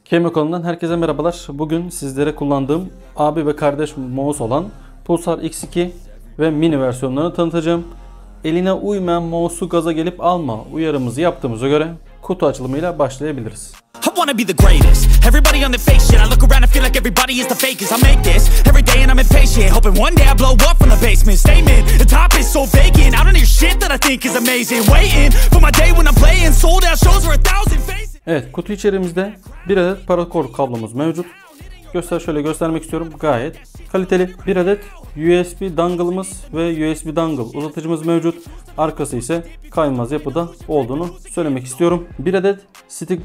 Kemo kanalından herkese merhabalar. Bugün sizlere kullandığım abi ve kardeş mouse olan Pulsar X2 ve mini versiyonlarını tanıtacağım. Eline uymayan mouse'u gaza gelip alma uyarımızı yaptığımıza göre kutu açılımıyla başlayabiliriz. I wanna be the greatest. Everybody on the fake shit. I look around and feel like everybody is the fakest. I make this every day and I'm impatient, hoping one day I blow up from the basement. Statement, the top is so vacant. I don't hear shit that I think is amazing. Waiting for my day when I'm playing sold out shows for 1,000 faces. Evet, kutu içerimizde bir adet paracord kablomuz mevcut. Şöyle göstermek istiyorum. Gayet kaliteli. Bir adet USB dongle'ımız ve USB dongle uzatıcımız mevcut. Arkası ise kaymaz yapıda olduğunu söylemek istiyorum. Bir adet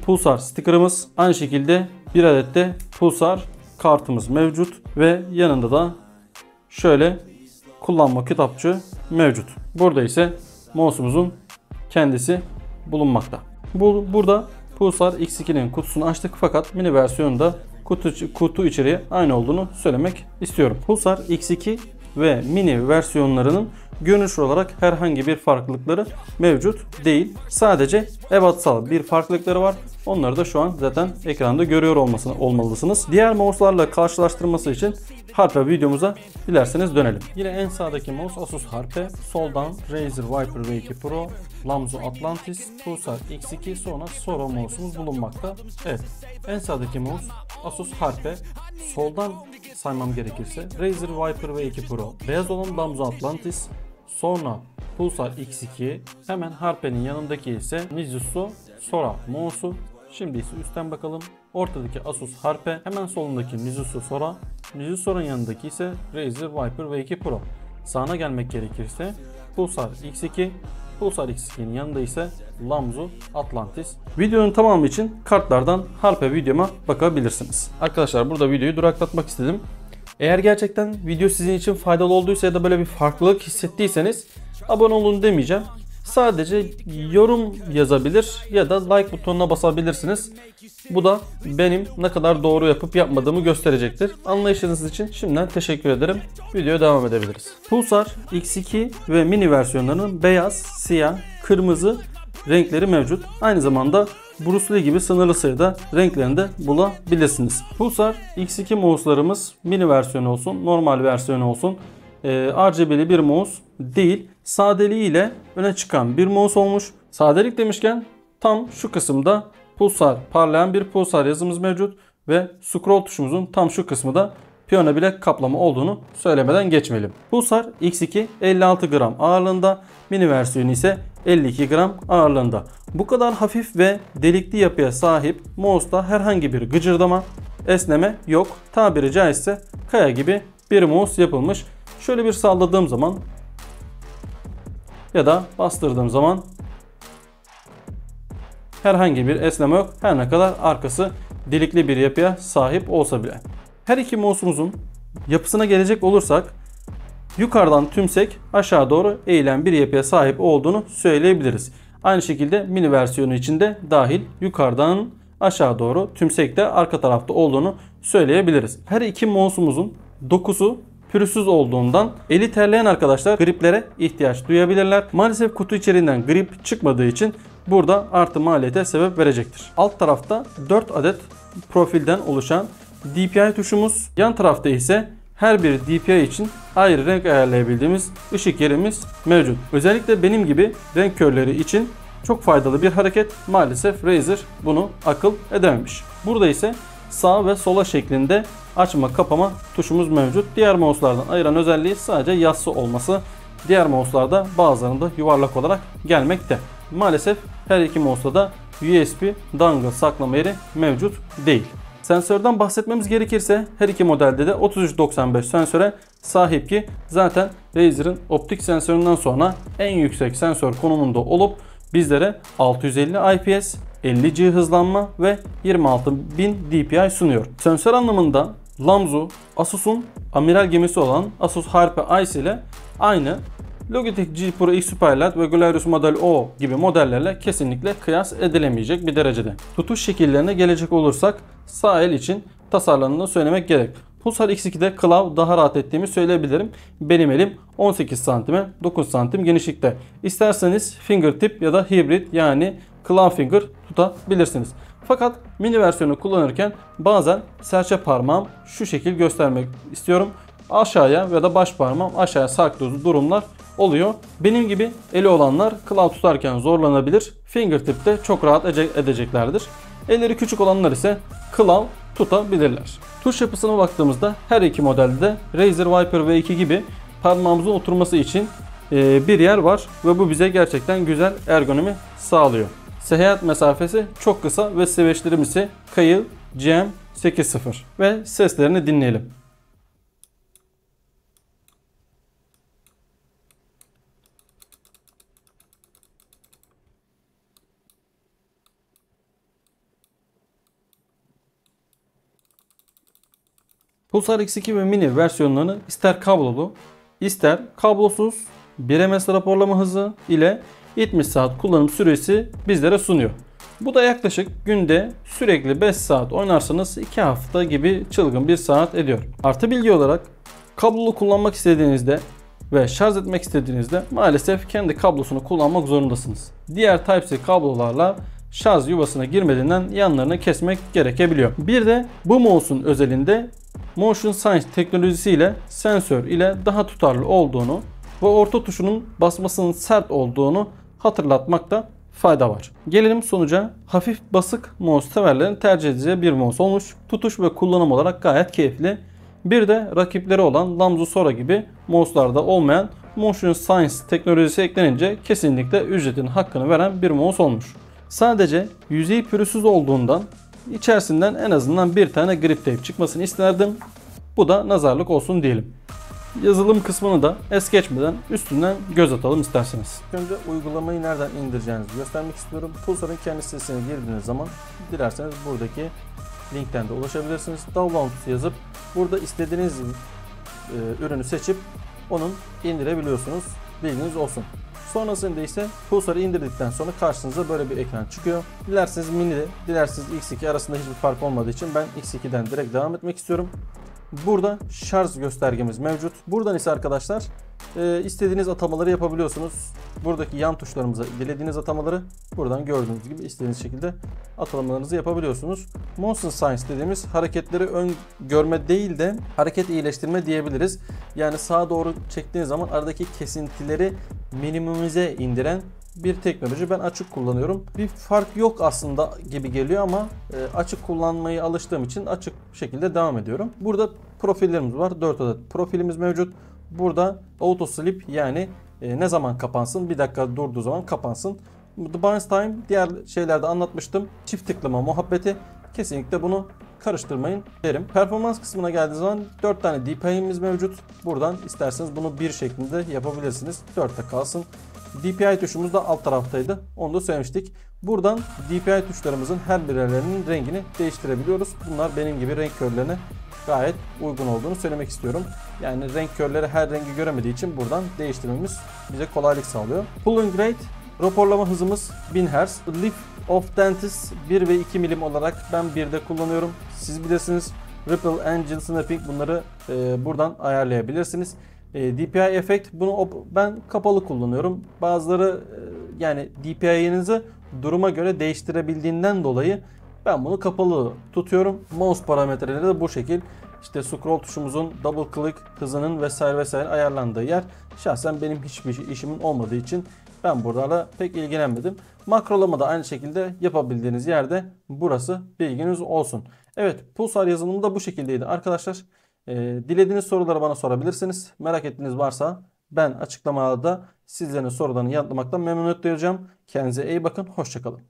Pulsar sticker'ımız, aynı şekilde bir adet de Pulsar kartımız mevcut ve yanında da şöyle kullanma kitapçığı mevcut. Burada ise mouse'umuzun kendisi bulunmakta. Burada Pulsar X2'nin kutusunu açtık fakat mini versiyonunda kutu içeriği aynı olduğunu söylemek istiyorum. Pulsar X2 ve mini versiyonlarının görünüş olarak herhangi bir farklılıkları mevcut değil. Sadece ebatsal bir farklılıkları var. Onları da şu an zaten ekranda görüyor olmalısınız. Diğer mouse'larla karşılaştırması için Harpe videomuza dilerseniz dönelim. Yine en sağdaki mouse Asus Harpe, soldan Razer Viper V2 Pro, Lamzo Atlantis, Pulsar X2, sonra Sora mouse'umuz bulunmakta. Evet, en sağdaki mouse Asus Harpe, soldan saymam gerekirse Razer Viper V2 Pro, beyaz olan Lamzo Atlantis, sonra Pulsar X2, hemen Harpe'nin yanındaki ise Nijutsu Sora mouse'u. Şimdi ise üstten bakalım. Ortadaki Asus Harpe, hemen solundaki Nijutsu Sora, Nijutsu Sora'nın yanındaki ise Razer Viper V2 Pro. Sağına gelmek gerekirse Pulsar X2, Pulsar X2'nin yanında ise Lamzo Atlantis. Videonun tamamı için kartlardan Harpe videoma bakabilirsiniz. Arkadaşlar, burada videoyu duraklatmak istedim. Eğer gerçekten video sizin için faydalı olduysa ya da böyle bir farklılık hissettiyseniz abone olun demeyeceğim. Sadece yorum yazabilir ya da like butonuna basabilirsiniz. Bu da benim ne kadar doğru yapıp yapmadığımı gösterecektir. Anlayışınız için şimdiden teşekkür ederim. Videoya devam edebiliriz. Pulsar X2 ve mini versiyonlarının beyaz, siyah, kırmızı renkleri mevcut. Aynı zamanda Bruce Lee gibi sınırlı sayıda renklerini de bulabilirsiniz. Pulsar X2 mouse'larımız mini versiyonu olsun, normal versiyonu olsun, RGB'li bir mouse değil, sadeliğiyle öne çıkan bir mouse olmuş. Sadelik demişken tam şu kısımda Pulsar, parlayan bir Pulsar yazımız mevcut ve scroll tuşumuzun tam şu kısmı da piyano bilek kaplama olduğunu söylemeden geçmeyelim. Pulsar X2 56 gram ağırlığında, mini versiyonu ise 52 gram ağırlığında. Bu kadar hafif ve delikli yapıya sahip mouse'da herhangi bir gıcırdama, esneme yok. Tabiri caizse kaya gibi bir mouse yapılmış. Şöyle bir salladığım zaman ya da bastırdığım zaman herhangi bir esneme yok. Her ne kadar arkası delikli bir yapıya sahip olsa bile. Her iki mouse'umuzun yapısına gelecek olursak yukarıdan tümsek, aşağı doğru eğilen bir yapıya sahip olduğunu söyleyebiliriz. Aynı şekilde mini versiyonu için de dahil yukarıdan aşağı doğru tümsekte arka tarafta olduğunu söyleyebiliriz. Her iki mouse'umuzun dokusu pürüzsüz olduğundan eli terleyen arkadaşlar griplere ihtiyaç duyabilirler. Maalesef kutu içeriğinden grip çıkmadığı için burada artı maliyete sebep verecektir. Alt tarafta 4 adet profilden oluşan DPI tuşumuz, yan tarafta ise her bir DPI için ayrı renk ayarlayabildiğimiz ışık yerimiz mevcut. Özellikle benim gibi renk körleri için çok faydalı bir hareket. Maalesef Razer bunu akıl edememiş. Burada ise sağ ve sola şeklinde açma kapama tuşumuz mevcut. Diğer mouse'lardan ayıran özelliği sadece yassı olması. Diğer mouse'larda bazılarında yuvarlak olarak gelmekte. Maalesef her iki mouse'da da USB dongle saklama yeri mevcut değil. Sensörden bahsetmemiz gerekirse her iki modelde de 3395 sensöre sahip ki zaten Razer'ın optik sensöründen sonra en yüksek sensör konumunda olup bizlere 650 IPS, 50G hızlanma ve 26000 DPI sunuyor. Sensör anlamında Lamzo, Asus'un amiral gemisi olan Asus Harpe Ice ile aynı, Logitech G Pro X Superlight ve Glorious Model O gibi modellerle kesinlikle kıyas edilemeyecek bir derecede. Tutuş şekillerine gelecek olursak sağ el için tasarlandığını söylemek gerek. Pulsar X2'de klav daha rahat ettiğimi söyleyebilirim. Benim elim 18 santime 9 santim genişlikte. İsterseniz fingertip ya da hibrit yani claw finger tutabilirsiniz. Fakat mini versiyonu kullanırken bazen serçe parmağım şu şekil göstermek istiyorum. Aşağıya ya da baş parmağım aşağıya sarktığı durumlar oluyor. Benim gibi eli olanlar claw tutarken zorlanabilir. Fingertip'te çok rahat edeceklerdir. Elleri küçük olanlar ise claw tutabilirler. Tuş yapısına baktığımızda her iki modelde de Razer Viper V2 gibi parmağımızın oturması için bir yer var ve bu bize gerçekten güzel ergonomi sağlıyor. Seyahat mesafesi çok kısa ve switchlerimiz ise Kail GM80 ve seslerini dinleyelim. Pulsar X2 ve Mini versiyonlarını ister kablolu ister kablosuz 1 ms raporlama hızı ile 70 saat kullanım süresi bizlere sunuyor. Bu da yaklaşık günde sürekli 5 saat oynarsanız 2 hafta gibi çılgın bir saat ediyor. Artı bilgi olarak kablolu kullanmak istediğinizde ve şarj etmek istediğinizde maalesef kendi kablosunu kullanmak zorundasınız. Diğer Type-C kablolarla şarj yuvasına girmediğinden yanlarını kesmek gerekebiliyor. Bir de bu mouse'un özelinde Motion Sense teknolojisiyle sensör ile daha tutarlı olduğunu ve orta tuşunun basmasının sert olduğunu hatırlatmakta fayda var. Gelelim sonuca. Hafif basık mouse severlerin tercih edeceği bir mouse olmuş. Tutuş ve kullanım olarak gayet keyifli. Bir de rakipleri olan Lamzu Sora gibi mouse'larda olmayan Motion Sense teknolojisi eklenince kesinlikle ücretin hakkını veren bir mouse olmuş. Sadece yüzeyi pürüzsüz olduğundan içerisinden en azından bir tane grip tape çıkmasını isterdim. Bu da nazarlık olsun diyelim. Yazılım kısmını da es geçmeden üstünden göz atalım isterseniz. Önce uygulamayı nereden indireceğinizi göstermek istiyorum. Pulsar'ın kendi sitesine girdiğiniz zaman dilerseniz buradaki linkten de ulaşabilirsiniz. Download yazıp burada istediğiniz ürünü seçip onun indirebiliyorsunuz. Bilginiz olsun. Sonrasında ise Pulsar'ı indirdikten sonra karşınıza böyle bir ekran çıkıyor. Dilerseniz Mini, dilerseniz X2 arasında hiçbir fark olmadığı için ben X2'den direkt devam etmek istiyorum. Burada şarj göstergemiz mevcut. Buradan ise arkadaşlar istediğiniz atamaları yapabiliyorsunuz. Buradaki yan tuşlarımıza dilediğiniz atamaları buradan gördüğünüz gibi istediğiniz şekilde atamalarınızı yapabiliyorsunuz. Motion Sense dediğimiz hareketleri görme değil de hareket iyileştirme diyebiliriz. Yani sağa doğru çektiğiniz zaman aradaki kesintileri minimumuze indiren bir teknoloji. Ben açık kullanıyorum. Bir fark yok aslında gibi geliyor ama açık kullanmayı alıştığım için açık şekilde devam ediyorum. Burada profillerimiz var. 4 adet profilimiz mevcut. Burada auto sleep yani ne zaman kapansın, bir dakika durduğu zaman kapansın. The Bounce Time diğer şeylerde anlatmıştım. Çift tıklama muhabbeti. Kesinlikle bunu karıştırmayın derim. Performans kısmına geldiği zaman 4 tane DPI'miz mevcut. Buradan isterseniz bunu bir şeklinde yapabilirsiniz. 4'te kalsın. DPI tuşumuz da alt taraftaydı. Onu da söylemiştik. Buradan DPI tuşlarımızın her birerlerinin rengini değiştirebiliyoruz. Bunlar benim gibi renk körlerine gayet uygun olduğunu söylemek istiyorum. Yani renk körleri her rengi göremediği için buradan değiştirmemiz bize kolaylık sağlıyor. Pulling rate, raporlama hızımız 1000 Hz. Lift of Dentist 1 ve 2 milim olarak ben 1'de kullanıyorum. Siz bilirsiniz. Ripple, Angel, Snapping bunları buradan ayarlayabilirsiniz. DPI efekt bunu ben kapalı kullanıyorum. Bazıları yani DPI'nizi duruma göre değiştirebildiğinden dolayı ben bunu kapalı tutuyorum. Mouse parametreleri de bu şekil. İşte scroll tuşumuzun double click hızının vesaire ayarlandığı yer. Şahsen benim hiçbir işimin olmadığı için ben buralarla pek ilgilenmedim. Makrolama da aynı şekilde yapabildiğiniz yerde burası, bilginiz olsun. Evet, Pulsar yazılımı da bu şekildeydi arkadaşlar. Dilediğiniz soruları bana sorabilirsiniz. Merak ettiğiniz varsa ben açıklamada sizlerin sorularını yanıtlamaktan memnuniyet duyacağım. Kendinize iyi bakın. Hoşça kalın.